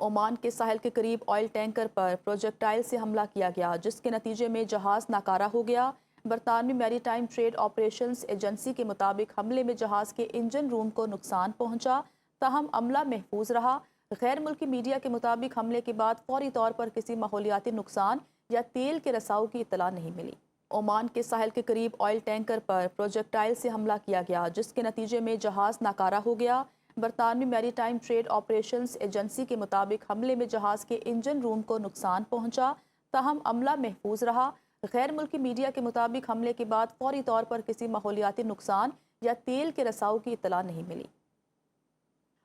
Oman के साहिल के करीब ऑयल टैंकर पर प्रोजेक्टाइल से हमला किया गया, जिसके नतीजे में जहाज नाकारा हो गया। बरतानवी मैरीटाइम ट्रेड ऑपरेशंस एजेंसी के मुताबिक हमले में जहाज के इंजन रूम को नुकसान पहुंचा, ताहम अमला महफूज रहा। गैर मुल्की मीडिया के मुताबिक हमले के बाद फौरी तौर पर किसी माहौलियाती नुकसान या तेल के रसाव की इत्तला नहीं मिली। ओमान के साहिल के करीब ऑयल टैंकर पर प्रोजेक्टाइल से हमला किया गया, जिसके नतीजे में जहाज नाकारा हो गया। बरतानवी मैरीटाइम ट्रेड ऑपरेशंस एजेंसी के मुताबिक हमले में जहाज के इंजन रूम को नुकसान पहुंचा, ताहम अमला महफूज रहा। गैर मुल्की मीडिया के मुताबिक हमले के बाद फौरी तौर पर किसी माहौलियाती नुकसान या तेल के रसाव की इत्तला नहीं मिली।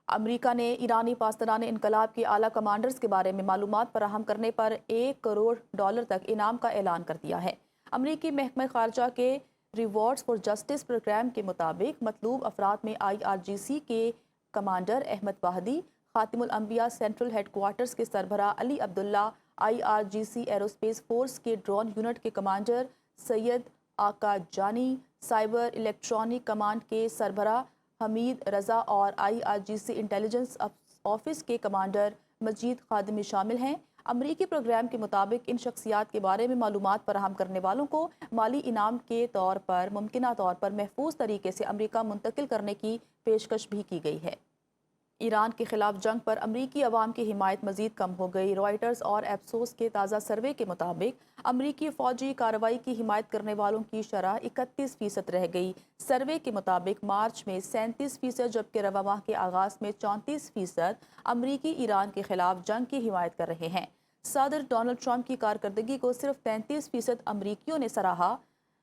अमरीका ने ईरानी पासदारान इनकलाब के आला कमांडर्स के बारे में मालूमात फराहम करने पर $1 करोड़ तक इनाम का ऐलान कर दिया है। अमरीकी महकमा खारजा के रिवॉर्ड्स फॉर जस्टिस प्रोग्राम के मुताबिक मतलूब अफराद में IRGC के कमांडर अहमद वाहदी, खातिमुल अंबिया सेंट्रल हेडक्वार्टर्स के सरबराह अली अब्दुल्ला, IRGC एरोस्पेस फोर्स के ड्रोन यूनिट के कमांडर सैयद आका जानी, साइबर इलेक्ट्रॉनिक कमांड के सरबराह हमीद रजा और IRGC इंटेलिजेंस ऑफिस के कमांडर मजीद खादिमी शामिल हैं। अमरीकी प्रोग्राम के मुताबिक इन शख्सियात के बारे में मालूमात फराहम करने वालों को माली इनाम के तौर पर मुमकिना तौर पर महफूज तरीके से अमरीका मुंतकिल करने की पेशकश भी की गई है। ईरान के खिलाफ जंग पर अमरीकी अवाम की हिमायत मजीद कम हो गई। रॉयटर्स और एप्सोस के ताज़ा सर्वे के मुताबिक अमरीकी फ़ौजी कार्रवाई की हिमायत करने वालों की शरह 31% रह गई। सर्वे के मुताबिक मार्च में 37%, जबकि रवा माह के आगाज़ में 34% अमरीकी ईरान के खिलाफ जंग की हिमायत कर रहे हैं। सदर डोनाल्ड ट्रंप की कारकर्दगी को सिर्फ 33% अमरीकियों ने सराहा,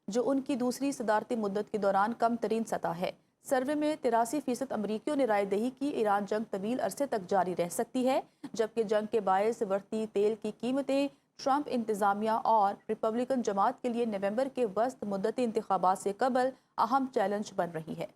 जो उनकी दूसरी सदारती मुद्दत के दौरान कम तरीन सतह है। सर्वे में 83% अमरीकियों ने राय दही कि ईरान जंग तवील अरसे तक जारी रह सकती है, जबकि जंग के बायस बढ़ती तेल की कीमतें ट्रंप इंतज़ामिया और रिपब्लिकन जमात के लिए नवंबर के वस्त मुद्दती इंतखाबात से कबल अहम चैलेंज बन रही है।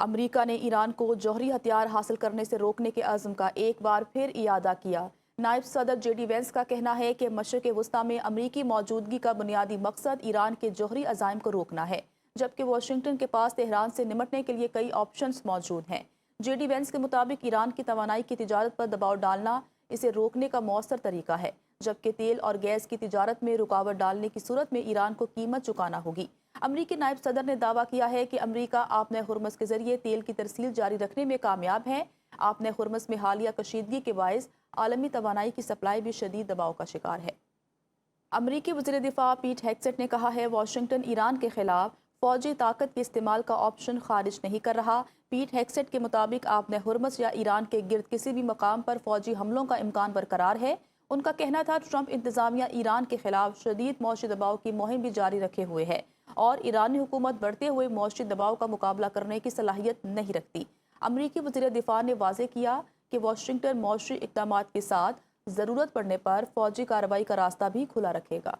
अमरीका ने ईरान को जौहरी हथियार हासिल करने से रोकने के अज़्म का एक बार फिर इयादा किया। नायब सदर JD वेंस का कहना है कि मशरिक़ वस्ता में अमरीकी मौजूदगी का बुनियादी मकसद ईरान के जौहरी अज़ाइम को रोकना है, जबकि वाशिंगटन के पास तेहरान से निमटने के लिए कई ऑप्शंस मौजूद हैं। JD वेंस के मुताबिक ईरान की तवानाई की तिजारत पर दबाव डालना इसे रोकने का मौसर तरीका है, जबकि तेल और गैस की तिजारत में रुकावट डालने की सूरत में ईरान को कीमत चुकाना होगी। अमरीकी नायब सदर ने दावा किया है कि अमरीका आपने हुर्मस के जरिए तेल की तरसील जारी रखने में कामयाब है। आपने हुर्मस में हालिया कशीदगी के बायस आलमी तवानाई की सप्लाई भी शदीद दबाव का शिकार है। अमरीकी वज़ीर दिफा पीट हेग्सेट ने कहा है वाशिंगटन ईरान के खिलाफ फौजी ताकत के इस्तेमाल का ऑप्शन खारिज नहीं कर रहा। पीट हेग्सेट के मुताबिक आपने हुर्मस या ईरान के गिर्द किसी भी मकाम पर फौजी हमलों का इम्कान बरकरार है। उनका कहना था ट्रंप इंतज़ामिया ईरान के खिलाफ शदीद मौशी दबाव की मुहिम भी जारी रखे हुए है और ईरानी हुकूमत बढ़ते हुए मौशी दबाव का मुकाबला करने की सलाहियत नहीं रखती। अमरीकी वज़ीर दिफा ने वाज़ेह किया कि वाशिंगटन मौशी इक़दामात के साथ ज़रूरत पड़ने पर फ़ौजी कार्रवाई का रास्ता भी खुला रखेगा।